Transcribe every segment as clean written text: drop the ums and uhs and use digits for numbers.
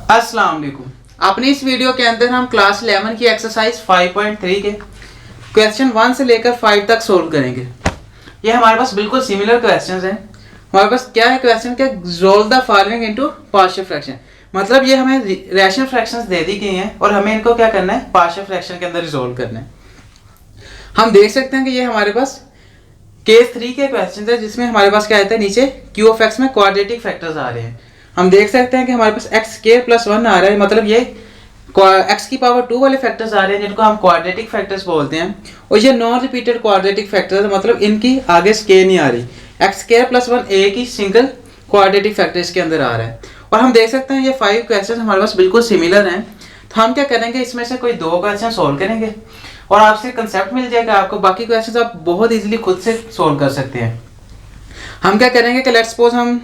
अस्सलाम वालेकुम। अपनी इस वीडियो के अंदर हम क्लास 11 की एक्सरसाइज 5.3 के क्वेश्चन 1 से लेकर 5 तक सोल्व करेंगे। ये हमारे पास बिल्कुल सिमिलर क्वेश्चंस हैं। हमारे पास क्या है क्वेश्चन के resolve the following into partial fraction, मतलब ये हमें रैशनल फ्रैक्शंस दे दी गई हैं और हमें इनको क्या करना है, पार्शियल फ्रैक्शन के अंदर रिजॉल्व करना है। हम देख सकते हैं कि ये हमारे पास केस 3 के क्वेश्चन है जिसमें हमारे पास क्या आता है, नीचे क्यू ऑफ एक्स में क्वाड्रेटिक फैक्टर्स आ रहे हैं। हम देख सकते हैं कि हमारे पास एक्स स्क्वायर प्लस 1 आ रहा है, मतलब ये एक्स की पावर 2 वाले फैक्टर्स आ रहे हैं जिनको हम क्वाड्रेटिक फैक्टर्स बोलते हैं। और ये नॉन रिपीटेड क्वाड्रेटिक फैक्टर्स, मतलब इनकी आगे स्क्वायर नहीं आ रही। एक्स स्क्वायर प्लस 1 एक ही सिंगल क्वाड्रेटिक फैक्टर इसके अंदर आ रहा है। और हम देख सकते हैं ये 5 क्वेश्चन हमारे पास बिल्कुल सिमिलर हैं। तो हम क्या करेंगे, इसमें से कोई 2 क्वेश्चन सोल्व करेंगे और आपसे कंसेप्ट मिल जाएगा आपको। बाकी क्वेश्चंस आप बहुत इजीली खुद से सोल्व कर सकते हैं। हम क्या करेंगे कि लेट्स सपोज हम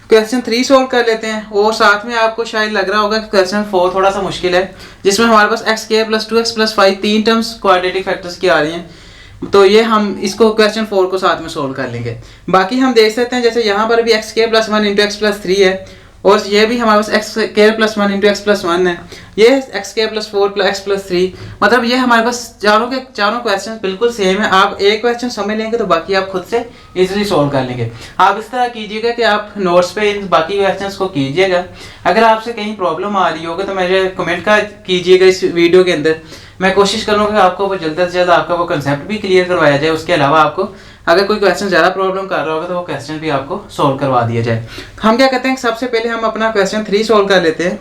क्वेश्चन 3 सोल्व कर लेते हैं और साथ में आपको शायद लग रहा होगा कि क्वेश्चन 4 थोड़ा सा मुश्किल है, जिसमें हमारे पास x square plus 2x plus 5 तीन टर्म्स क्वाड्रेटिक फैक्टर्स की आ रही हैं। तो ये हम इसको क्वेश्चन 4 को साथ में सोल्व कर लेंगे। बाकी हम देख सकते हैं जैसे यहाँ पर भी x square plus 1 into x plus 3 है और ये भी हमारे पास x square plus 1 into x plus 1 है। ये x square plus 4 plus x plus 3, मतलब ये हमारे पास चारों के चारों क्वेश्चन बिल्कुल सेम है। आप एक क्वेश्चन समझ लेंगे तो बाकी आप खुद से इजीली सोल्व कर लेंगे। आप इस तरह कीजिएगा कि आप नोट्स पे इन बाकी क्वेश्चंस को कीजिएगा। अगर आपसे कहीं प्रॉब्लम आ रही होगी तो मुझे कमेंट का कीजिएगा इस वीडियो के अंदर। मैं कोशिश करूँगा कि आपको वो जल्द से जल्द आपका वो कंसेप्ट भी क्लियर करवाया जाए। उसके अलावा आपको अगर कोई क्वेश्चन ज़्यादा प्रॉब्लम कर रहा होगा तो वो क्वेश्चन भी आपको सोल्व करवा दिया जाए। तो हम क्या करते हैं, सबसे पहले हम अपना क्वेश्चन 3 सोल्व कर लेते हैं।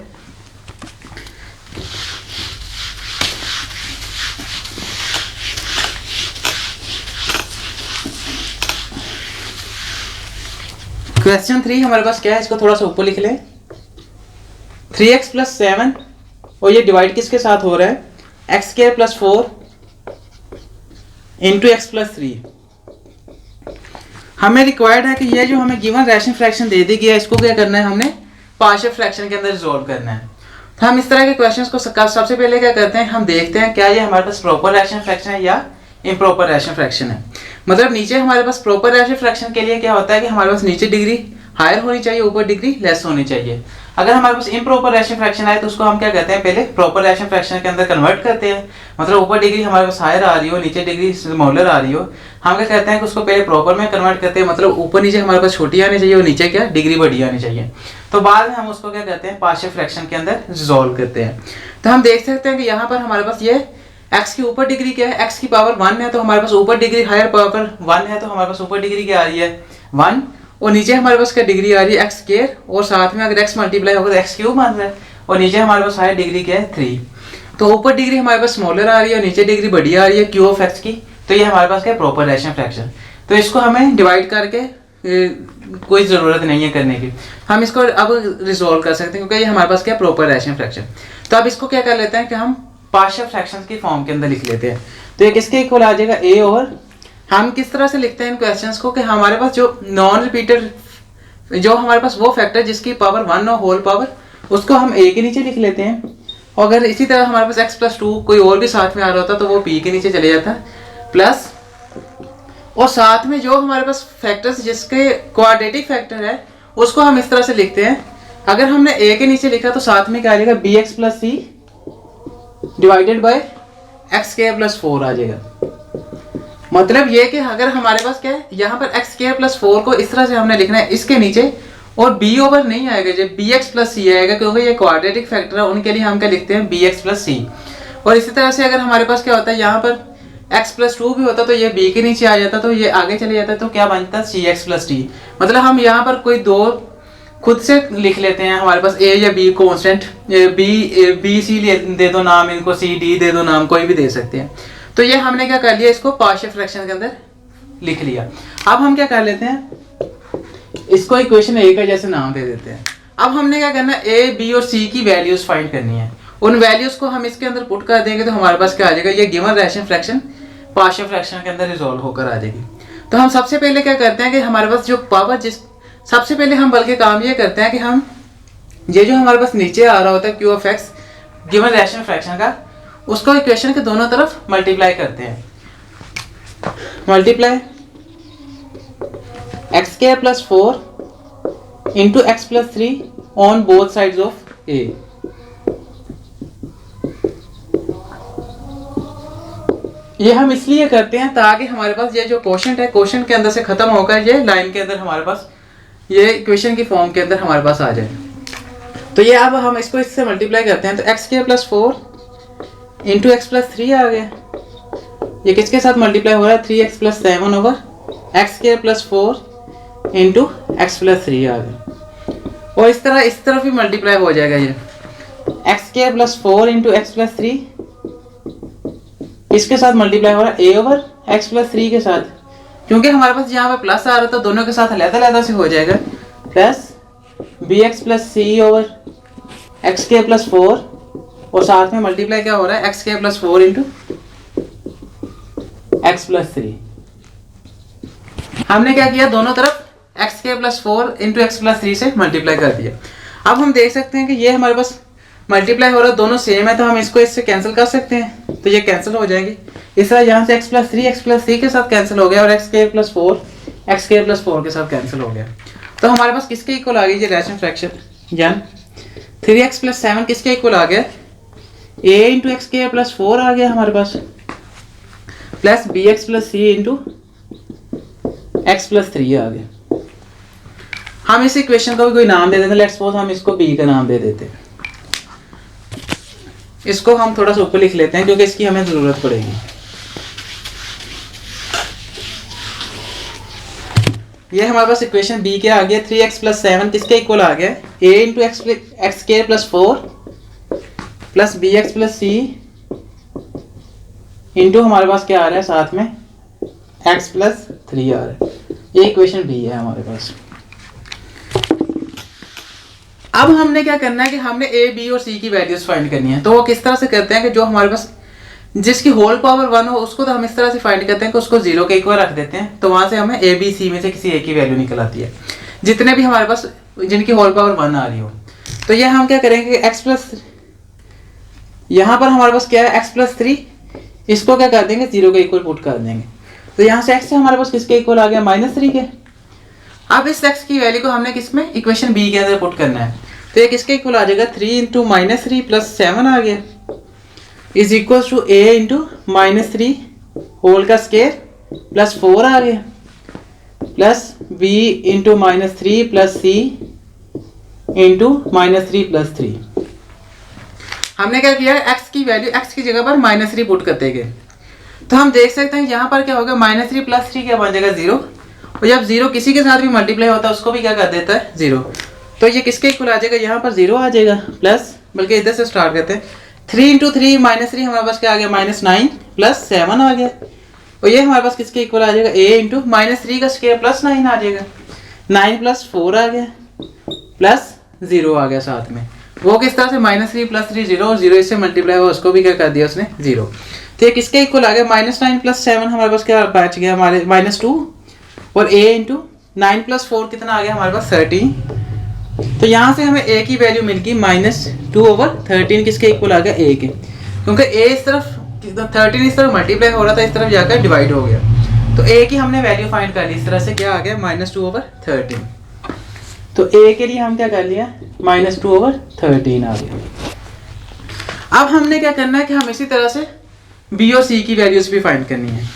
क्वेश्चन 3 हमारे पास क्या है, इसको थोड़ा सा ऊपर लिख लें। 3x प्लस 7 और ये डिवाइड किसके साथ हो रहा है, x square plus 4 into x plus 3। हमें रिक्वायर्ड है कि ये जो हमें गिवन रैशनल फ्रैक्शन दे दी गया है, इसको क्या करना है, हमने पार्शियल फ्रैक्शन के अंदर रिजॉल्व करना है। तो हम इस तरह के क्वेश्चंस को सबसे पहले क्या करते हैं, हम देखते हैं क्या ये हमारे पास प्रॉपर रैशनल फ्रैक्शन है या इम्प्रॉपर रैशनल फ्रैक्शन है। मतलब नीचे हमारे पास प्रॉपर रैशनल फ्रैक्शन के लिए क्या होता है कि हमारे पास नीचे डिग्री हायर होनी चाहिए, ऊपर डिग्री लेस होनी चाहिए। अगर हमारे पास इम्प्रॉपर रैशनल फ्रैक्शन आए तो उसको हम क्या करते हैं, पहले प्रॉपर रैशनल फ्रैक्शन के अंदर कन्वर्ट करते हैं। मतलब ऊपर डिग्री हमारे पास हायर आ रही हो, नीचे डिग्री स्मॉलर आ रही हो, हम क्या कहते हैं कि उसको पहले प्रॉपर में कन्वर्ट करते हैं। मतलब ऊपर नीचे हमारे पास छोटी आनी चाहिए और नीचे क्या डिग्री बड़ी आनी चाहिए। तो बाद में हम उसको क्या कहते हैं, पार्शियल फ्रैक्शन के अंदर रिजॉल्व करते हैं। तो हम देख सकते हैं कि यहाँ पर हमारे पास ये x की ऊपर डिग्री क्या है, x की पावर 1 है तो हमारे पास ऊपर डिग्री हायर पावर 1 है तो हमारे पास ऊपर डिग्री क्या आ रही है 1, और नीचे हमारे पास क्या डिग्री आ रही है एक्स स्क्वायर, और साथ में अगर x मल्टीप्लाई होगा तो एक्स क्यूब बन रहा है, और नीचे हमारे पास हायर डिग्री क्या है 3। तो ऊपर डिग्री हमारे पास स्मॉलर आ रही है और नीचे डिग्री बड़ी आ रही है क्यू ऑफ एक्स की। तो ये हमारे पास क्या है, प्रॉपर रैशनल फ्रैक्शन। तो इसको हमें डिवाइड करके कोई ज़रूरत नहीं है करने की, हम इसको अब रिजॉल्व कर सकते हैं क्योंकि ये हमारे पास क्या है, प्रॉपर रैशनल फ्रैक्शन। तो अब इसको क्या कर लेते हैं कि हम पार्शियल फ्रैक्शंस की फॉर्म के अंदर लिख लेते हैं। तो ये किसके इक्वल आ जाएगा, a। और हम किस तरह से लिखते हैं इन क्वेश्चंस को कि हमारे पास जो नॉन रिपीटेड जो हमारे पास वो फैक्टर जिसकी पावर 1 और होल पावर, उसको हम a के नीचे लिख लेते हैं। और अगर इसी तरह हमारे पास x प्लस 2 कोई और भी साथ में आ रहा होता तो वो p के नीचे चले जाता प्लस, और साथ में जो हमारे पास फैक्टर्स जिसके क्वाड्रेटिक फैक्टर है उसको हम इस तरह से लिखते हैं। अगर हमने a के नीचे लिखा तो साथ में क्या आ जाएगा, bx plus c divided by x square plus 4 आ जाएगा। मतलब ये कि अगर हमारे पास क्या है, यहाँ पर एक्स स्क्वायर प्लस 4 को इस तरह से हमने लिखना है इसके नीचे, और b ओवर नहीं आएगा, जब bx प्लस c आएगा क्योंकि ये क्वाड्रेटिक फैक्टर है, उनके लिए हम क्या लिखते हैं bx प्लस c। और इसी तरह से अगर हमारे पास क्या होता है, यहाँ पर x प्लस 2 भी होता तो ये b के नीचे आ जाता, तो ये आगे चले जाता तो क्या बनता cx प्लस d। मतलब हम यहाँ पर कोई 2 खुद से लिख लेते हैं। हमारे पास a या b कॉन्स्टेंट, b c दे दो नाम, इनको c d दे दो नाम, कोई भी दे सकते हैं। तो ये हमने क्या कर लिया, इसको पार्शियल फ्रैक्शन के अंदर लिख लिया। अब हम क्या कर लेते हैं, इसको इक्वेशन a का जैसे नाम दे देते हैं। अब हमने क्या करना है, a b और c की वैल्यूज फाइंड करनी है। उन वैल्यूज को हम इसके अंदर पुट कर देंगे तो हमारे पास क्या आ जाएगा, ये given rational fraction partial fraction के अंदर रिजॉल्व होकर आ जाएगी। तो हम सबसे पहले क्या करते हैं कि हमारे पास जो पावर सबसे पहले हम बल्कि काम ये करते हैं कि हम ये जो हमारे पास नीचे आ रहा होता है Q of x given rational fraction का, उसको इक्वेशन के दोनों तरफ मल्टीप्लाई करते हैं। Multiply x square plus 4 into x plus 3 on both sides of a. ये हम इसलिए करते हैं ताकि हमारे पास ये जो क्वोशंट है, क्वोशंट के अंदर से खत्म होकर ये लाइन के अंदर हमारे पास ये इक्वेशन की फॉर्म के अंदर हमारे पास आ जाए। तो ये अब हम इसको इससे मल्टीप्लाई करते हैं तो x square plus 4 into x plus 3 आ गया। ये किसके साथ मल्टीप्लाई हो रहा है? 3x plus 7 over x square plus 4 into x plus 3 आ गया। और इस तरफ भी मल्टीप्लाई हो जाएगा। ये x square plus 4 into x plus 3 इसके साथ मल्टीप्लाई हो रहा है a ओवर एक्स प्लस 3 के साथ। क्योंकि हमारे पास यहाँ पे प्लस आ रहा है तो दोनों के साथ अलग-अलग से हो जाएगा। Plus bx plus c over x square plus 4 और साथ में मल्टीप्लाई क्या हो रहा है? X square plus 4 into x plus 3। हमने क्या किया? दोनों तरफ x square plus 4 into x plus 3 से मल्टीप्लाई कर दिया। अब हम देख सकते हैं कि ये हमारे पास मल्टीप्लाई हो रहा है, दोनों सेम है तो हम इसको इससे कैंसिल कर सकते हैं। तो ये कैंसिल हो जाएंगे। इस तरह यहाँ से एक्स प्लस 3 के साथ कैंसिल हो गया और एक्स स्क्वायर प्लस 4 के साथ कैंसिल हो गया। तो हमारे पास किसके इक्वल आ गई ये रैशनल फ्रैक्शन? यानी 3x प्लस 7 किसके इक्वल आ गया? a into x square plus 4 आ गया हमारे पास, plus bx plus c into x plus 3 आ गया। हम इस इक्वेशन को भी कोई नाम दे देते हैं। लेट्स सपोज हम इसको b का नाम दे देते हैं। इसको हम थोड़ा सा ऊपर लिख लेते हैं क्योंकि इसकी हमें जरूरत पड़ेगी। ये हमारे पास इक्वेशन b क्या आ गया? 3x प्लस 7 किसके इक्वल आ गया? a into x square plus 4 plus bx plus c into हमारे पास क्या आ रहा है साथ में x प्लस 3 आ रहा है। ये इक्वेशन b है हमारे पास। अब हमने क्या करना है कि हमने a, b और c की वैल्यूज फाइंड करनी है। तो वो किस तरह से करते हैं कि जो हमारे पास जिसकी होल पावर 1 हो उसको तो हम इस तरह से फाइंड करते हैं कि उसको 0 के इक्वल रख देते हैं। तो वहां से हमें a, b, c में से किसी एक की वैल्यू निकल आती है जितने भी हमारे पास जिनकी होल पावर 1 आ रही हो। तो ये हम क्या करेंगे कि x प्लस, यहाँ पर हमारे पास क्या है x प्लस 3, इसको क्या कर देंगे 0 के इक्वल पुट कर देंगे। तो यहाँ से x से हमारे पास किसके इक्वल आ गया? -3 के। अब इस x की वैल्यू को हमने किस में? इक्वेशन b के अंदर पुट करना है। तो ये किसके इक्वल आ जाएगा? 3 इंटू -3 प्लस 7 आ गया is equal to a into -3 whole का स्क्वायर प्लस 4 आ गया plus b into -3 plus c into -3 plus 3। हमने क्या किया? x की वैल्यू x की जगह पर -3 पुट करते गए। तो हम देख सकते हैं यहाँ पर क्या होगा? -3 प्लस 3 क्या बन जाएगा? 0। और जब 0 किसी के साथ भी मल्टीप्लाई होता है उसको भी क्या कर देता है? 0। तो ये किसके इक्वल आ जाएगा? यहाँ पर 0 आ जाएगा प्लस, बल्कि इधर से स्टार्ट करते हैं। 3 इंटू 3 -3 हमारे पास क्या आ गया? -9 प्लस 7 आ गया। और ये हमारे पास किसके इक्वल आ जाएगा? a इंटू -3 का स्क्वायर प्लस 9 आ जाएगा। 9 प्लस 4 आ गया प्लस 0 आ गया साथ में। वो किस तरह से? -3 प्लस 3 0 और 0 इससे मल्टीप्लाई हुआ उसको भी क्या कर दिया उसने? 0। तो ये किसके इक्वल आ गया? -9 प्लस 7 हमारे पास क्या बच गया? हमारे -2 और a इंटू 9 प्लस 4 कितना आ गया हमारे पास? 13। तो यहाँ से हमें a की वैल्यू मिल गई -2 ओवर 13 किसके इक्वल आ गया? a के। क्योंकि a इस तरफ 13 इस तरफ मल्टीप्लाई हो रहा था, इस तरफ जाकर डिवाइड हो गया। तो a की हमने वैल्यू फाइंड कर ली। इस तरह से क्या आ गया? -2 ओवर 13। तो a के लिए हम क्या कर लिया? -2 ओवर 13 आ गया। अब हमने क्या करना है कि हम इसी तरह से b और c की वैल्यूज भी फाइंड करनी है।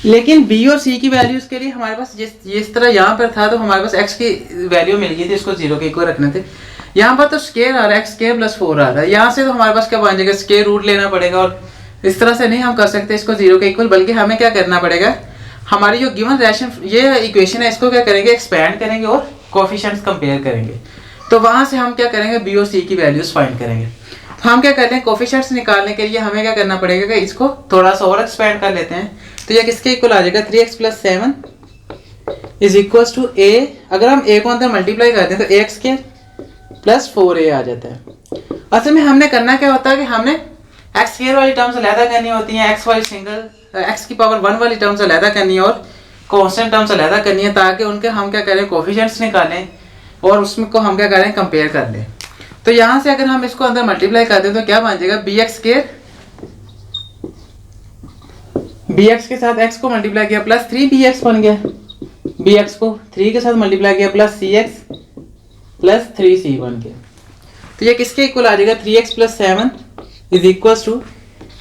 लेकिन b और c की वैल्यूज के लिए हमारे पास जिस तरह यहाँ पर था तो हमारे पास x की वैल्यू मिल गई थी, इसको 0 के इक्वल रखने थे। यहाँ पर तो स्क्वायर आ रहा है, x स्क्वायर प्लस 4 आ रहा है। यहाँ से तो हमारे पास क्या बन जाएगा? स्क्वायर रूट लेना पड़ेगा और इस तरह से नहीं हम कर सकते इसको 0 के इक्वल, बल्कि हमें क्या करना पड़ेगा? हमारी जो गिवन रैशन ये इक्वेशन है इसको क्या करेंगे? एक्सपैंड करेंगे और कोएफिशिएंट्स कंपेयर करेंगे। तो वहाँ से हम क्या करेंगे? b और c की वैल्यूज फाइंड करेंगे। तो हम क्या करते हैं? कोएफिशिएंट्स निकालने के लिए हमें क्या करना पड़ेगा कि इसको थोड़ा सा और एक्सपैंड कर लेते हैं। तो ये किसके इक्वल आ जाएगा? 3x plus 7 is equal to a। अगर हम a को अंदर मल्टीप्लाई करते हैं तो ax स्क्वायर प्लस 4a आ जाता है। असल में हमने करना क्या होता है कि हमने x स्क्वायर वाली टर्म्स अलहदा करनी होती हैं, x वाली सिंगल x की पावर 1 वाली टर्म्स अलहदा करनी है और कांस्टेंट टर्म्स अलहदा करनी है, ताकि उनके हम क्या करें? कोएफिशिएंट्स निकालें और उसमें को हम क्या करें? कंपेयर कर लें। तो यहाँ से अगर हम इसको अंदर मल्टीप्लाई कर दें तो क्या बन जाएगा? bx स्क्वायर, bx के साथ x को मल्टीप्लाई किया प्लस 3bx बन गया। bx को 3 के साथ मल्टीप्लाई किया प्लस cx प्लस 3c1 के। तो ये किसके इक्वल आ जाएगा, 3x plus 7 is equal to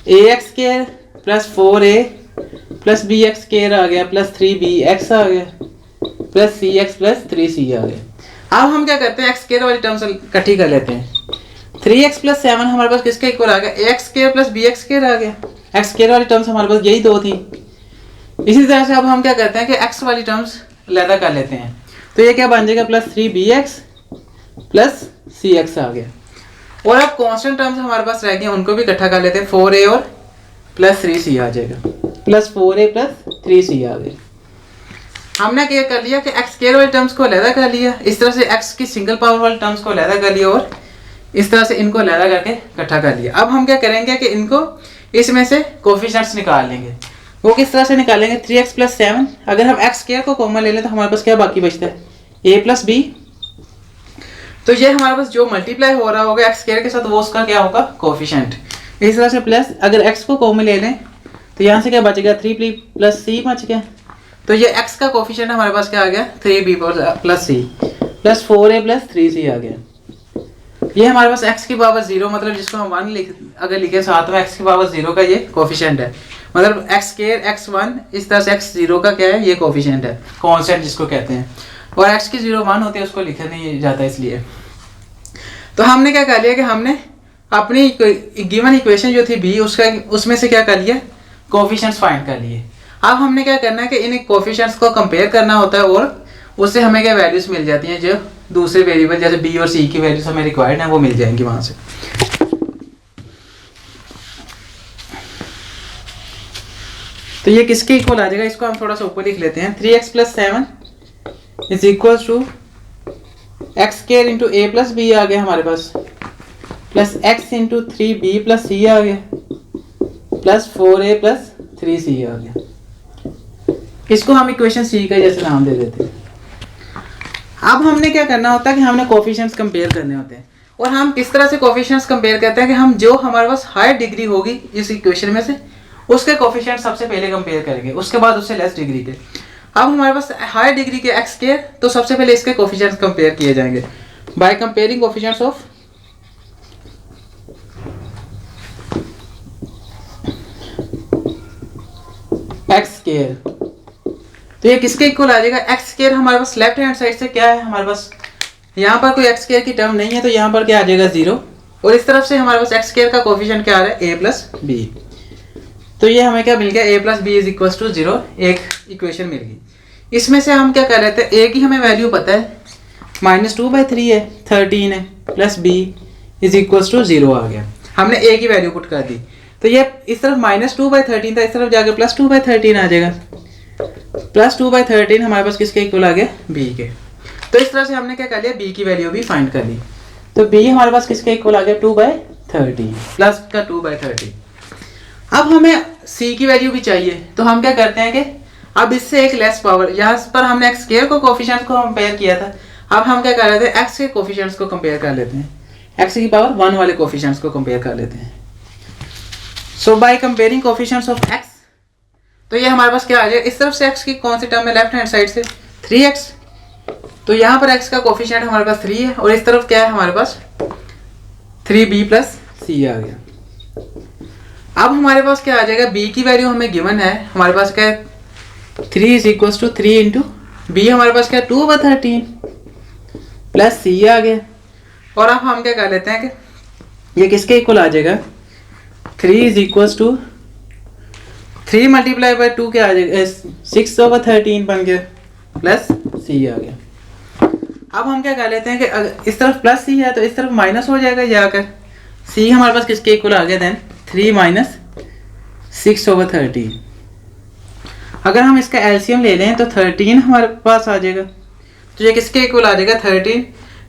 ax square plus 4a plus bx square आ गया प्लस 3bx आ गया प्लस cx प्लस 3c आ गया। अब हम क्या करते हैं, x स्क्वायर वाली टर्म्स इकट्ठी कर लेते हैं। 3x प्लस 7 हमारे पास किसके इक्वल आ गया, ax square plus bx square आ गया। x स्क्वायर वाली टर्म्स हमारे पास यही दो थी। इसी तरह से अब हम क्या करते हैं कि x वाली टर्म्स अलग कर लेते हैं। तो ये क्या बन जाएगा, प्लस 3bx प्लस cx आ गया। और अब कांस्टेंट टर्म्स हमारे पास रह गए, उनको भी इकट्ठा कर लेते हैं। 4a और प्लस 3c आ जाएगा, प्लस 4a प्लस 3c आ गया। हमने क्या कर लिया कि x स्क्वायर वाले टर्म्स को अलग कर लिया, इस तरह से x की सिंगल पावर वाले टर्म्स को अलग कर लिया और इस तरह से इनको अलग करके इकट्ठा कर लिया। अब हम क्या करेंगे कि इनको इसमें से कोफिशिएंट्स निकाल लेंगे। वो किस तरह से निकालेंगे, 3x प्लस 7 अगर हम x स्क्वायर को कॉमन ले लें तो हमारे पास क्या बाकी बचता है, a प्लस b। तो ये हमारे पास जो मल्टीप्लाई हो रहा होगा x स्क्वायर के साथ वो उसका क्या होगा, कोफिशिएंट। इस तरह से प्लस अगर x को कॉमन ले लें तो यहाँ से क्या बचेगा, 3b प्लस c बच गया। तो ये x का कोफिशिएंट हमारे पास क्या आ गया, 3b plus c plus 4a plus 3c आ गया। ये हमारे पास x की पावर 0 मतलब जिसको हम 1 अगर लिखे साथ में x की पावर 0 का ये कोफिशिएंट है, मतलब x स्क्वायर x1 इस तरह से x0 का क्या है, ये कोफिशिएंट है, कांस्टेंट जिसको कहते हैं। और x की 0 1 होती है उसको लिखा नहीं जाता इसलिए। तो हमने क्या कर लिया कि हमने अपनी गिवन इक्वेशन जो थी b उसमें से क्या कर लिया, कोफिशिएंट्स फाइंड कर लिए। अब हमने क्या करना है कि इन कोफिशिएंट्स को कंपेयर करना होता है और उससे हमें क्या वैल्यूज मिल जाती हैं, जो दूसरे वेरिएबल जैसे b और c की वैल्यूज हमें रिक्वायर्ड है वो मिल जाएंगी वहां से। तो ये किसके इक्वल आ जाएगा, इसको हम थोड़ा सा ऊपर लिख लेते हैं। 3x plus 7 is equal to x square into a plus B आ गया हमारे पास, plus x into 3b plus c आ गया प्लस 4a प्लस 3c आ गया। इसको हम इक्वेशन c का जैसे नाम दे देते हैं। अब हमने क्या करना होता है कि हमने कोफिशिएंट्स कंपेयर करने होते हैं। और हम किस तरह से कोफिशिएंट्स कंपेयर करते हैं कि हम जो हमारे पास हायर डिग्री होगी इस इक्वेशन में से उसके कोफिशिएंट सबसे पहले कंपेयर करेंगे, उसके बाद उससे लेस डिग्री के। अब हमारे पास हायर डिग्री के x स्क्वायर, तो सबसे पहले इसके कोफिशिएंट्स कंपेयर किए जाएंगे bye comparing coefficients of x square. तो ये किसके इक्वल आ जाएगा, x स्क्वायर हमारे पास लेफ्ट हैंड साइड से क्या है, हमारे पास यहाँ पर कोई x स्क्वायर की टर्म नहीं है तो यहाँ पर क्या आ जाएगा 0, और इस तरफ से हमारे पास x स्क्वायर का कोफिशिएंट क्या आ रहा है, a प्लस बी। तो ये हमें क्या मिल गया, a plus B is equal to 0, एक इक्वेशन मिल गई। इसमें से हम क्या कर लेते हैं, a की हमें वैल्यू पता है -2/3 है, 13 है, plus b is equal to 0 आ गया। हमने a की वैल्यू पुट कर दी, तो ये इस तरफ -2/13 था, इस तरफ जाकर +2/13 आ जाएगा। +2/13 हमारे पास किसके इक्वल आ गया, b के। तो इस तरह से हमने क्या कर लिया, b की वैल्यू भी फाइंड कर ली। तो b हमारे पास किसके इक्वल आ गया, 2/13 प्लस का 2/13। अब हमें c की वैल्यू भी चाहिए, तो हम क्या करते हैं कि अब इससे एक लेस पावर, यहाँ पर हमने x स्क्वायर को कोफिशिएंट्स को कंपेयर किया था, अब हम क्या कर लेते हैं x के कोफिशिएंट्स को कंपेयर कर लेते हैं, x की पावर 1 वाले कोफिशिएंट्स को कंपेयर कर लेते हैं। So by comparing coefficients of x, तो ये हमारे पास क्या आ जाएगा, इस तरफ से x की कौन सी टर्म है, लेफ्ट हैंड साइड से 3x, तो यहाँ पर x का कोफिशिएंट हमारे पास 3 है, और इस तरफ क्या है हमारे पास 3b प्लस c आ गया। अब हमारे पास क्या आ जाएगा, b की वैल्यू हमें गिवन है, हमारे पास क्या है 3 is equal to 3 into B, हमारे पास क्या है 2/13 प्लस c आ गया। और अब हम क्या कर लेते हैं कि ये किसके इक्वल आ जाएगा, 3 is equal to 3 multiply by 2 क्या आ जाएगा, 6/13 बन गया प्लस c आ गया। अब हम क्या कर लेते हैं कि इस तरफ प्लस c है तो इस तरफ माइनस हो जाएगा जाकर, c हमारे पास किसके इक्वल आ गया देन 3 माइनस 6/13। अगर हम इसका एलसीएम ले लें तो 13 हमारे पास आ जाएगा, तो ये किसके इक्वल आ जाएगा 13,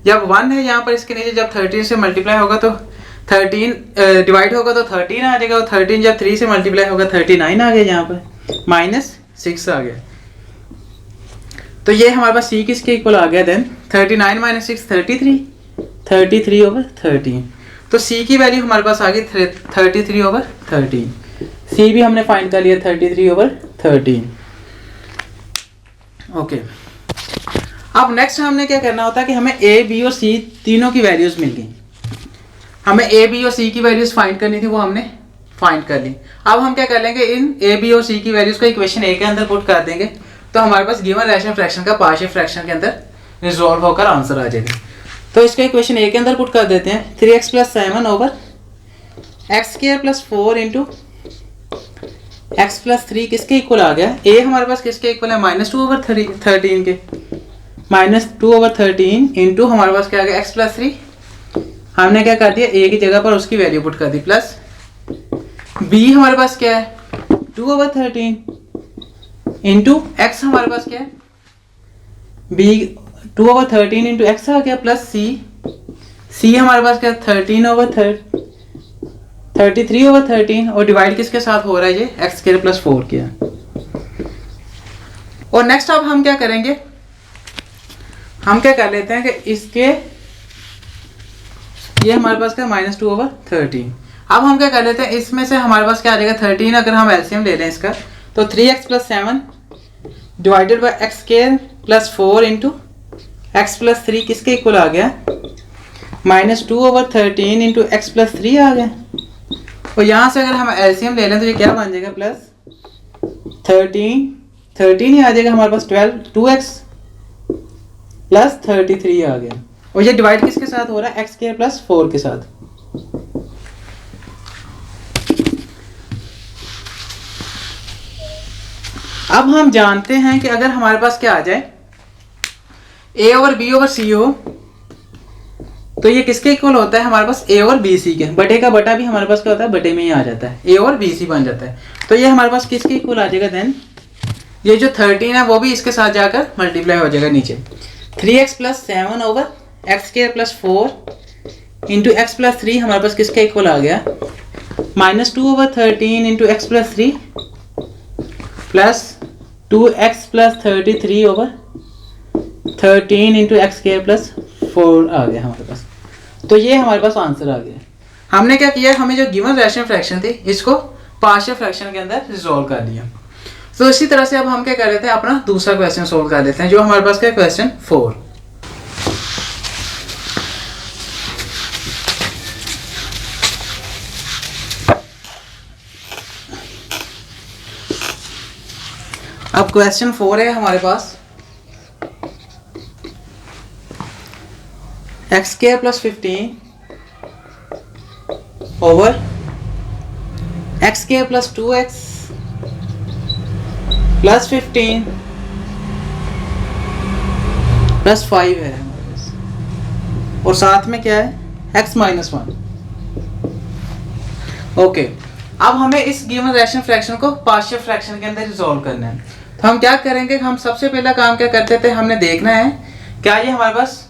जब 1 है यहाँ पर इसके नीचे, जब 13 से मल्टीप्लाई होगा तो 13 डिवाइड होगा तो 13 आ जाएगा, और 13 जब 3 से मल्टीप्लाई होगा 39 आ गया, यहाँ पर -6 आ गया। तो ये हमारे पास c किसके इक्वल आ गया देन 39 माइनस 6 33/13। तो c की वैल्यू हमारे पास आ गई 33/13, c भी हमने फाइंड कर लिया 33/13। ओके, अब नेक्स्ट हमने क्या करना होता है कि हमें ए बी और सी तीनों की वैल्यूज़ मिल गई। हमें ए बी और सी की वैल्यूज़ फाइंड करनी थी, वो हमने फाइंड कर ली। अब हम क्या कर लेंगे, इन ए बी और सी की वैल्यूज़ को इक्वेशन ए के अंदर पुट कर देंगे, तो हमारे पास गिवन रैशनल फ्रैक्शन का पार्शियल फ्रैक्शन के अंदर रिजॉल्व होकर आंसर आ जाएगा। तो इसका इक्वेशन ए के अंदर पुट कर देते हैं, 3x + 7 over x² + 4 into x + 3 किसके इक्वल आ गया, ए हमारे पास किसके इक्वल है, -2/13 के, -2/13 इंटू हमारे पास क्या आ गया x + 3। हमने क्या कर दिया, ए की जगह पर उसकी वैल्यू पुट कर दी, प्लस बी हमारे पास क्या है 2/13 इंटू एक्स हमारे पास क्या है, बी 2/13 इंटू एक्स आ गया, प्लस सी हमारे पास क्या है 33/13 और डिवाइड किसके साथ हो रहा है, ये x² + 4 किया। और नेक्स्ट अब हम क्या करेंगे, हम क्या कर लेते हैं कि इसके ये हमारे पास क्या -2/13। अब हम क्या कर लेते हैं, इसमें से हमारे पास क्या आ जाएगा 13, अगर हम एलसीएम ले लें इसका, तो 3x + 7 divided by x² + 4 into x + 3 किसके इक्वल आ गया, -2/13 इंटू x + 3 आ गया। और यहाँ से अगर हम एलसीएम ले लें तो ये क्या बन जाएगा, +13 ही आ जाएगा हमारे पास, 2x + 33 आ गया। और ये डिवाइड किसके साथ हो रहा है, x² + 4 के साथ। अब हम जानते हैं कि अगर हमारे पास क्या आ जाए, a over b over c हो, तो ये किसके इक्वल होता है हमारे पास, a ओवर b c के, बटे का बटा भी हमारे पास क्या होता है, बटे में ही आ जाता है, a ओवर b c बन जाता है। तो ये हमारे पास किसके इक्वल आ जाएगा, देन ये जो 13 है वो भी इसके साथ जाकर मल्टीप्लाई हो जाएगा नीचे, 3x + 7 over x² + 4 into x + 3 हमारे पास किसके इक्वल आ गया, -2/13 into x + 3 plus 2x + 33 over 13 into x² + 4 आ गया हमारे पास। तो ये हमारे पास आंसर आ गया। हमने क्या किया, हमें जो गिवन रैशनल फ्रैक्शन थी इसको पार्शियल फ्रैक्शन के अंदर रिजॉल्व कर दिया। तो इसी तरह से अब हम क्या कर लेते हैं, अपना दूसरा क्वेश्चन सोल्व कर लेते हैं, जो हमारे पास क्या है, क्वेश्चन 4। अब क्वेश्चन 4 है हमारे पास, x² + 15 ओवर x² + 2x + 15 + 5 है हमारे पास, और साथ में क्या है, x - 1। ओके, अब हमें इस गिवन रैशनल फ्रैक्शन को पार्शियल फ्रैक्शन के अंदर रिजॉल्व करना है। तो हम क्या करेंगे, हम सबसे पहला काम क्या करते थे, हमने देखना है क्या ये हमारे पास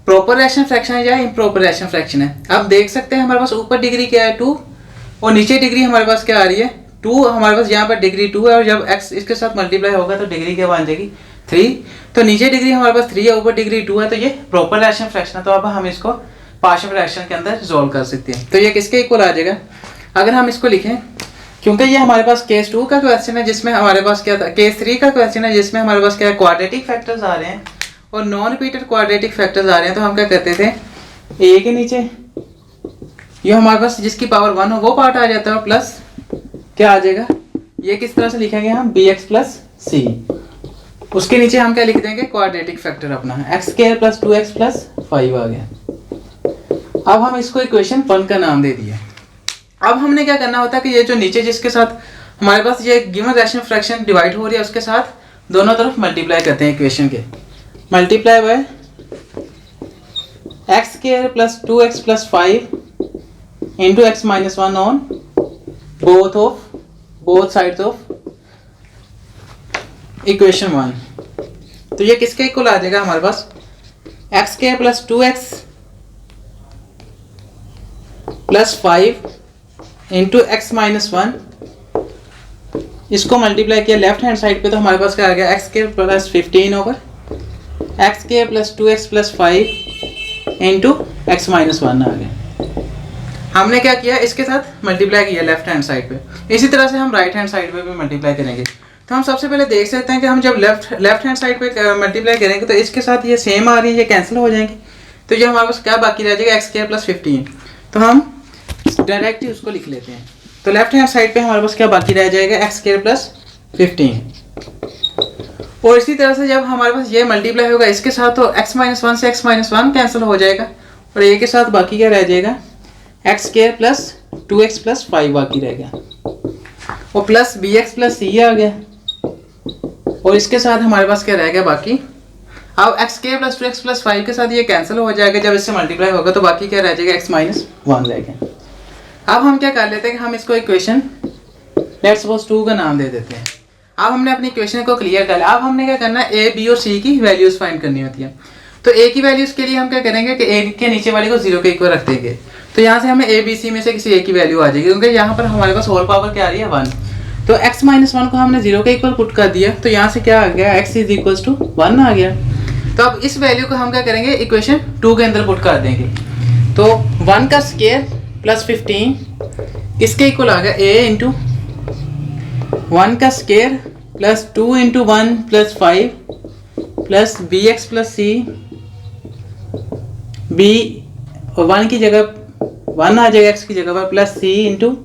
प्रॉपर रैशनल फ्रैक्शन है या इम्प्रॉपर रैशनल फ्रैक्शन है। अब देख सकते हैं हमारे पास ऊपर डिग्री क्या है 2, और नीचे डिग्री हमारे पास क्या आ रही है 2, हमारे पास यहाँ पर डिग्री 2 है, और जब x इसके साथ मल्टीप्लाई होगा तो डिग्री क्या बन जाएगी 3। तो नीचे डिग्री हमारे पास 3 है, ऊपर डिग्री 2 है, तो ये प्रॉपर रैशनल फ्रैक्शन है। तो अब हम इसको पार्शियल फ्रैक्शन के अंदर रिजॉल्व कर सकते हैं। तो ये किसके इक्वल आ जाएगा, अगर हम इसको लिखें, क्योंकि ये हमारे पास केस 2 का क्वेश्चन है जिसमें हमारे पास क्या था, केस 3 का क्वेश्चन है जिसमें हमारे पास क्या है, क्वाड्रेटिक फैक्टर्स आ रहे हैं और नॉन रिपीटेड क्वाड्रेटिक फैक्टर्स आ रहे हैं। तो हम क्या करते थे, a के नीचे ये हमारे पास जिसकी पावर 1 हो वो पार्ट आ जाता है, प्लस क्या आ जाएगा, ये किस तरह से लिखेंगे हम, bx + c, उसके नीचे हम क्या लिख देंगे, क्वाड्रेटिक फैक्टर अपना x² + 2x + 5 आ गया। अब हम इसको इक्वेशन 1 का नाम दे दिया। अब हमने क्या करना होता है कि ये जो नीचे जिसके साथ हमारे पास ये गिवन रैशनल फ्रैक्शन डिवाइड हो रही है उसके साथ दोनों तरफ मल्टीप्लाई करते हैं इक्वेशन के, multiply by x² + 2x + 5 into x - 1 on both sides of equation 1। तो ये किसके इक्वल आ जाएगा हमारे पास, x² + 2x + 5 इंटू x - 1, इसको मल्टीप्लाई किया लेफ्ट हैंड साइड पे तो हमारे पास क्या आ गया, x² + 15 over x² + 2x + 5 into x - 1 आ गया। हमने क्या किया, इसके साथ मल्टीप्लाई किया लेफ्ट हैंड साइड पे, इसी तरह से हम राइट हैंड साइड पे भी मल्टीप्लाई करेंगे। तो हम सबसे पहले देख सकते हैं कि हम जब लेफ्ट हैंड साइड पे मल्टीप्लाई करेंगे तो इसके साथ ये सेम आ रही है, ये कैंसिल हो जाएंगे, तो ये हमारे पास क्या बाकी रह जाएगा, एक्स स्क्वायर प्लस 15। तो हम डायरेक्ट ही उसको लिख लेते हैं। तो लेफ्ट हैंड साइड पे हमारे पास क्या बाकी रह जाएगा, एक्स स्क्वायर प्लस 15। और इसी तरह से जब हमारे पास ये मल्टीप्लाई होगा इसके साथ तो x माइनस 1 से x माइनस 1 कैंसिल हो जाएगा और ये के साथ बाकी क्या रह जाएगा, X square plus 2x plus 5 बाकी रह गया और प्लस bx प्लस c आ गया और इसके साथ हमारे पास क्या रह गया बाकी। अब x square plus 2x plus 5 के साथ ये कैंसिल हो जाएगा, जब इससे मल्टीप्लाई होगा तो बाकी क्या रह जाएगा, x माइनस 1 रह गया। अब हम क्या कर लेते हैं कि हम इसको इक्वेशन लेट्स सपोज 2 का नाम दे देते हैं। अब हमने अपनी इक्वेशन को क्लियर कर लिया। अब हमने क्या करना है, ए बी और सी की वैल्यूज फाइंड करनी होती है। तो ए की वैल्यूज के लिए हम क्या करेंगे कि ए के नीचे वाली को 0 के इक्वल रख देंगे। तो यहाँ से हमें ए बी सी में से किसी ए की वैल्यू आ जाएगी, क्योंकि यहाँ पर हमारे पास होल पावर क्या आ रही है 1। तो x माइनस 1 को हमने 0 के इक्वल पुट कर दिया, तो यहाँ से क्या आ गया, x इज इक्वल टू 1 आ गया। तो अब इस वैल्यू को हम क्या करेंगे, इक्वेशन 2 के अंदर पुट कर देंगे। तो 1 का स्क्वायर प्लस 15 इसके इक्वल आ गया a इंटू 1 का square plus 2 into 1 plus 5 plus b x plus c, b और 1 की जगह 1 आ जाएगा x की जगह पर, प्लस c इंटू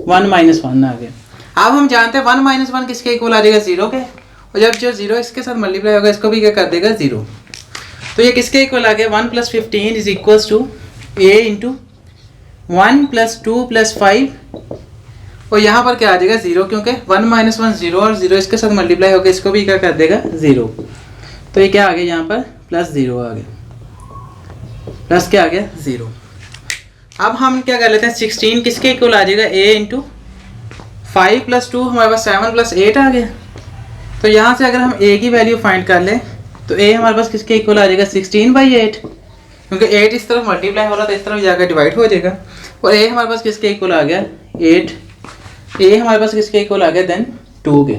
1 माइनस 1 आ गया। अब हम जानते हैं 1 माइनस 1 किसके इक्वल आ जाएगा, 0 के, और जब जो 0 इसके साथ मल्टीप्लाई होगा इसको भी क्या कर देगा 0। तो ये किसके इक्वल आ गया, 1 plus 15 is equals to a into 1 plus 2 plus 5 और यहाँ पर क्या आ जाएगा 0, क्योंकि 1 माइनस 1 0 और 0 इसके साथ मल्टीप्लाई होगा इसको भी क्या कर देगा 0। तो ये क्या आ गया यहाँ पर प्लस 0 आ गया, प्लस क्या आ गया 0। अब हम क्या कर लेते हैं 16 किसके इक्वल आ जाएगा, a इंटू 5 प्लस 2 हमारे पास 7 प्लस 8 आ गया। तो यहाँ से अगर हम a की वैल्यू फाइंड कर लें तो a हमारे पास किसके इक्वल आ जाएगा 16/8, क्योंकि 8 इस तरफ मल्टीप्लाई हो रहा था इस तरफ जाकर डिवाइड हो जाएगा। और a हमारे पास किसके इक्वल आ गया 8, a हमारे पास किसके इक्वल आ गया देन 2 के।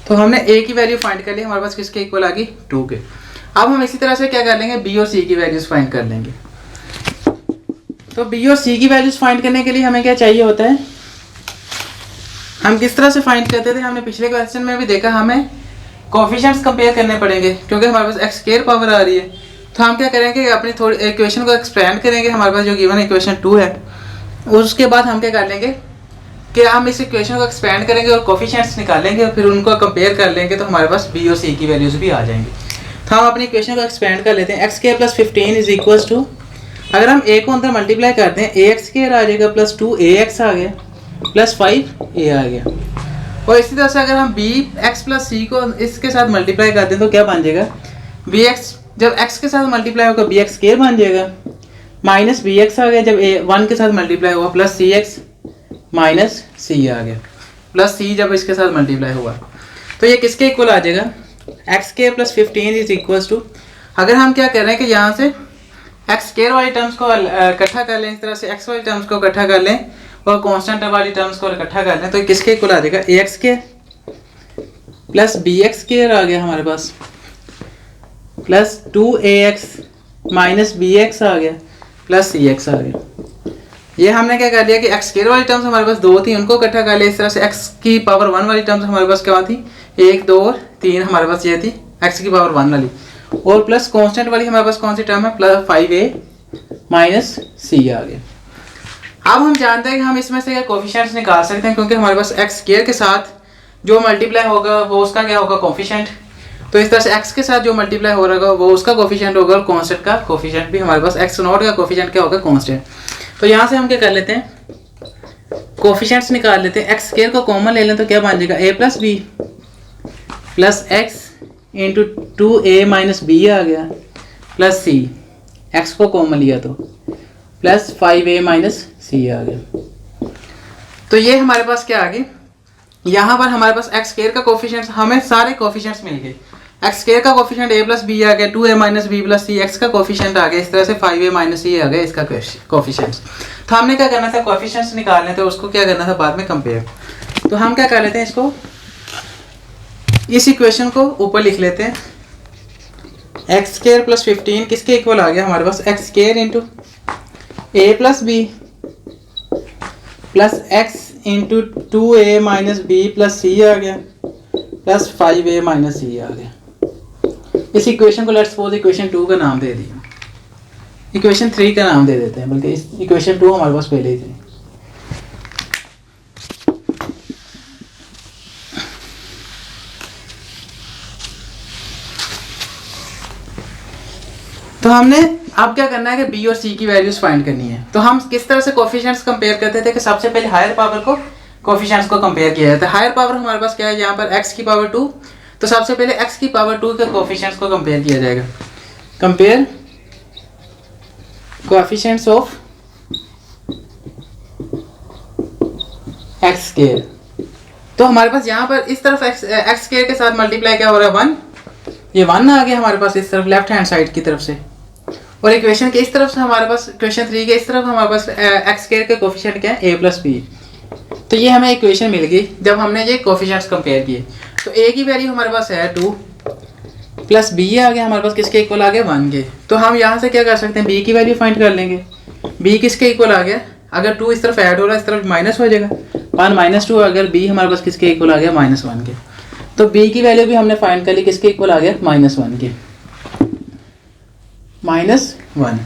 तो हमने a की वैल्यू फाइंड कर ली, हमारे पास किसके इक्वल आ गई 2 के। अब हम इसी तरह से क्या कर लेंगे, b और c की वैल्यूज फाइंड कर लेंगे। तो b और c की वैल्यूज फाइंड करने के लिए हमें क्या चाहिए होता है, हम किस तरह से फाइंड करते थे, हमने पिछले क्वेश्चन में भी देखा, हमें कोफिशिएंट्स कंपेयर करने पड़ेंगे, क्योंकि हमारे पास एक्स स्क्वायर पावर आ रही है। तो हम क्या करेंगे, अपनी थोड़ी इक्वेशन को एक्सपेंड करेंगे, हमारे पास जो गिवन इक्वेशन 2 है, उसके बाद हम क्या कर लेंगे कि हम इस इक्वेशन को एक्सपेंड करेंगे और कोफिशिएंट्स निकालेंगे और फिर उनको कंपेयर कर लेंगे, तो हमारे पास बी और सी की वैल्यूज भी आ जाएंगी। तो हम अपनी इक्वेशन को एक्सपेंड कर लेते हैं, X square plus 15 is equals to, अगर हम a को अंदर मल्टीप्लाई करते हैं ax स्क्वायर आ जाएगा प्लस 2ax आ गया प्लस 5a आ गया। और इसी तरह से अगर हम bx प्लस c को इसके साथ मल्टीप्लाई करते हैं तो क्या बन जाएगा, bx जब x के साथ मल्टीप्लाई होगा bx स्क्वायर बन जाएगा, माइनस bx आ गया जब 1 के साथ मल्टीप्लाई हुआ, प्लस cx माइनस c आ गया, प्लस c जब इसके साथ मल्टीप्लाई हुआ। तो ये किसके इक्वल आ जाएगा, X square plus 15 is equals to, अगर हम क्या कर रहे हैं कि यहाँ से एक्स स्क्वायर वाली टर्म्स को इकट्ठा कर लें, इस तरह से एक्स वाली टर्म्स को इकट्ठा कर लें और कांस्टेंट वाली टर्म्स को इकट्ठा कर लें, तो किसके इक्वल आ जाएगा, a x square plus b x square आ गया हमारे पास, plus 2ax minus b x आ गया प्लस सी एक्स आ गया। ये हमने क्या कर लिया कि एक्स स्क्वायर वाली टर्म्स हमारे पास 2 थी, उनको इकट्ठा कर लिया। इस तरह से एक्स की पावर 1 वाली टर्म्स हमारे पास क्या थी, 1 2 और 3 हमारे पास ये थी एक्स की पावर 1 वाली, और प्लस कांस्टेंट वाली हमारे पास कौन सी टर्म है, प्लस 5a माइनस c आ गया। अब हम जानते हैं कि हम इसमें से कोफिशिएंट्स निकाल सकते हैं, क्योंकि हमारे पास एक्स स्क्वायर के साथ जो मल्टीप्लाई होगा वो उसका क्या होगा कोफिशिएंट। तो इस तरह से एक्स के साथ जो मल्टीप्लाई हो रहा वो उसका कोफिशिएंट होगा, और कांस्टेंट का कोफिशिएंट भी हमारे पास एक्स नॉट का कोफिशिएंट क्या होगा कांस्टेंट। तो यहाँ से हम क्या कर लेते हैं, कोफिशिएंट्स निकाल लेते हैं। एक्स स्क्वायर को कॉमन ले लें तो क्या बन जाएगा, a plus b plus x into 2a minus b आ गया प्लस c, x को कॉमन लिया तो प्लस 5a माइनस c आ गया। तो ये हमारे पास क्या आ गई, यहाँ पर हमारे पास एक्स स्क्वायर का कोफिशिएंट, हमें सारे कोफिशिएंट्स मिल गए। एक्स स्क्वायर का कोफिशिएंट a प्लस बी आ गया, 2a minus B plus c, X का कोफिशिएंट आ गया, इस तरह से 5a माइनस c आ गया इसका कोफिशिएंट। तो हमने क्या करना था, कोफिशिएंट्स निकालने थे, उसको क्या करना था बाद में कंपेयर। तो हम क्या कर लेते हैं, इसको इस इक्वेशन को ऊपर लिख लेते हैं, एक्स स्क्वायर प्लस 15 किसके इक्वल आ गया हमारे पास, x square into a plus b plus x into 2a minus B plus c आ गया प्लस 5a माइनस सी आ गया। इस इक्वेशन को लेट्स सपोज इक्वेशन 2 का नाम दे दिया, इक्वेशन 3 का नाम दे देते हैं, बल्कि इस इक्वेशन 2 हमारे पास पहले ही थी। तो हमने अब क्या करना है कि b और c की वैल्यूज फाइंड करनी है। तो हम किस तरह से कोफिशिएंट्स कंपेयर करते थे कि सबसे पहले हायर पावर को कोफिशिएंट्स को कंपेयर किया जाता है। हायर पावर हमारे पास क्या है, यहाँ पर x की पावर 2, तो सबसे पहले x की पावर 2 के कोफिशिएंट्स को कंपेयर किया जाएगा। Compare coefficients of x square. तो हमारे पास यहाँ पर इस तरफ x स्क्वायर के साथ मल्टीप्लाई क्या हो रहा है 1, ये 1 आ गया हमारे पास इस तरफ लेफ्ट हैंड साइड की तरफ से, और इक्वेशन के इस तरफ से हमारे पास इक्वेशन 3 के इस तरफ हमारे पास x स्क्वायर के कोफिशिएंट क्या है a प्लस बी। तो ये हमें इक्वेशन मिल गई जब हमने ये कोफिशिएंट्स कंपेयर किए। तो a की वैल्यू हमारे पास है 2 प्लस b आ गया हमारे पास किसके इक्वल आ गया 1 के। तो हम यहाँ से क्या कर सकते हैं, b की वैल्यू फाइंड कर लेंगे। b किसके इक्वल आ गया, अगर 2 इस तरफ ऐड हो रहा है इस तरफ माइनस हो जाएगा, 1 माइनस 2, अगर b हमारे पास किसके इक्वल आ गया -1 के। तो b की वैल्यू भी हमने फाइंड कर ली, किसके इक्वल आ गया -1 के, -1।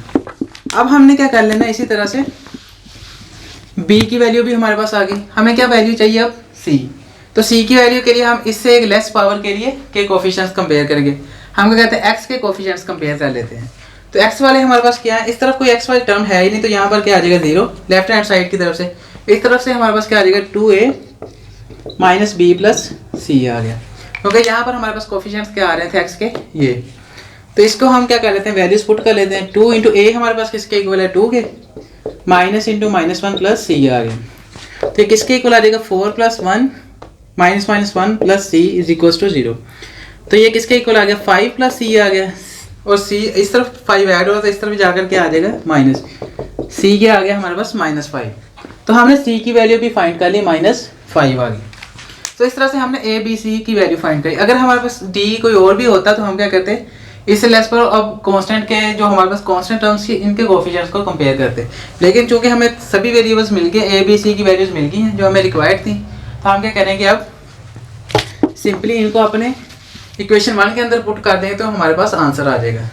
अब हमने क्या कर लेना, इसी तरह से b की वैल्यू भी हमारे पास आ गई। हमें क्या वैल्यू चाहिए अब c। तो c की वैल्यू के लिए हम इससे एक लेस पावर के लिए के कोफिशिएंट्स कंपेयर करेंगे। हम क्या कहते हैं x के कोफिशिएंट्स कंपेयर कर लेते हैं। तो x वाले हमारे पास क्या है, इस तरफ कोई x वाली टर्म है ही नहीं, तो यहाँ पर क्या आ जाएगा 0 लेफ्ट हैंड साइड की तरफ से। इस तरफ से हमारे पास क्या आ जाएगा 2a minus b plus c आ गया, क्योंकि यहाँ पर हमारे पास कोफिशिएंट्स क्या आ रहे थे x के ये। तो इसको हम क्या कर लेते हैं, वैल्यूज पुट कर लेते हैं। 2 इंटू a हमारे पास किसके इक्वल है 2 के, माइनस इंटू -1 प्लस c आ गया। तो किसके इक्वल आ जाएगा 4 plus 1 minus -1 plus c is equal to 0। तो ये किसके इक्वल आ गया 5 प्लस c आ गया, और c इस तरफ 5 ऐड हो तो इस तरफ जाकर क्या आ जाएगा माइनस, c क्या आ गया हमारे पास -5। तो हमने c की वैल्यू भी फाइंड कर ली, -5 आ गई। तो इस तरह से हमने a b c की वैल्यू फाइंड करी। अगर हमारे पास d कोई और भी होता तो हम क्या करते, इससे लेस पर अब कांस्टेंट के जो हमारे पास कांस्टेंट टर्म्स की इनके कोफिशिएंट्स को कंपेयर करते। लेकिन चूंकि हमें सभी वेरिएबल्स मिल गए, a b c की वैल्यूज मिल गई हैं जो हमें रिक्वायर्ड थी, तो हम क्या करेंगे अब सिंपली इनको अपने इक्वेशन 1 के अंदर पुट कर देंगे तो हमारे पास आंसर आ जाएगा।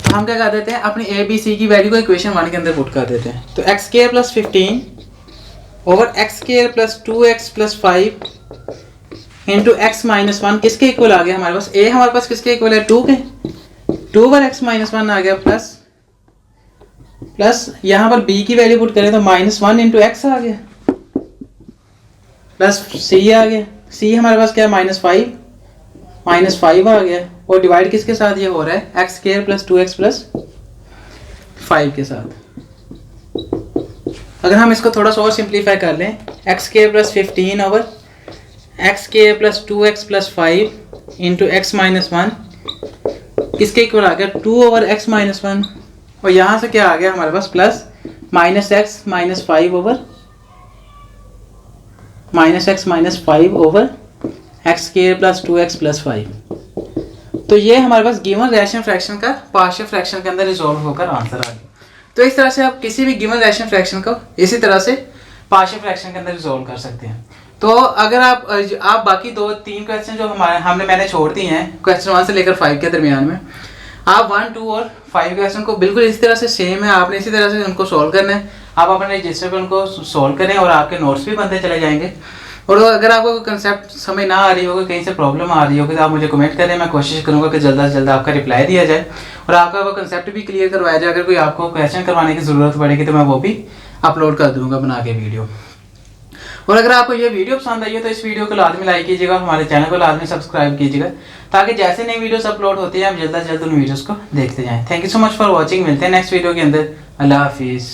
तो हम क्या कर देते हैं, अपनी a b c की वैल्यू को इक्वेशन 1 के अंदर पुट कर देते हैं। तो x square plus 15 over x square plus 2x plus 5 into x minus 1 किसके इक्वल आ गया हमारे पास, a हमारे पास किसके इक्वल है 2 के, 2 ओवर x माइनस 1 आ गया प्लस यहाँ पर b की वैल्यू पुट करें तो -1 इंटू x आ गया प्लस c आ गया। c हमारे पास क्या है -5 आ गया, और डिवाइड किसके साथ ये हो रहा है x square plus 2x plus 5 के साथ। अगर हम इसको थोड़ा सा और सिंप्लीफाई कर लें, x square plus 15 over x square plus 2x plus 5 into x minus 1 किसके इक्वल आ गया 2 ओवर x माइनस 1, और यहाँ से क्या आ गया हमारे पास plus -x minus 5 over -x minus 5 over x square plus 2x plus 5। तो ये हमारे पास गिवन रैशनल फ्रैक्शन का पार्शियल फ्रैक्शन के अंदर रिजॉल्व होकर आंसर आ गया। तो इस तरह से आप किसी भी गिवन रैशनल फ्रैक्शन को इसी तरह से पार्शियल फ्रैक्शन के अंदर रिजॉल्व कर सकते हैं। तो अगर आप बाकी 2-3 क्वेश्चन जो मैंने छोड़ दिए हैं क्वेश्चन 1 से लेकर 5 के दरमियान में, आप 1, 2 और 5 क्वेश्चन को बिल्कुल इसी तरह से सेम है, आपने इसी तरह से उनको सॉल्व करना है। आप अपने रजिस्टर पर उनको सॉल्व करें और आपके नोट्स भी बनते चले जाएंगे। और अगर आपको कंसेप्ट समझ ना आ रही होगा, कहीं से प्रॉब्लम आ रही होगी, तो आप मुझे कमेंट करें, मैं कोशिश करूंगा कि जल्द से जल्द आपका रिप्लाई दिया जाए और आपका वो कंसेप्ट भी क्लियर करवाया जाए। अगर कोई आपको क्वेश्चन करवाने की ज़रूरत पड़ेगी तो मैं वो भी अपलोड कर दूंगा बना के वीडियो। और अगर आपको ये वीडियो पसंद आई है तो इस वीडियो को लाजमी लाइक कीजिएगा, हमारे चैनल को लाजमी सब्सक्राइब कीजिएगा, ताकि जैसे नई वीडियोस अपलोड होती है हम जल्द से जल्द उन वीडियोस को देखते जाएं। Thank you so much for watching. मिलते हैं नेक्स्ट वीडियो के अंदर। अल्लाह हाफिज़।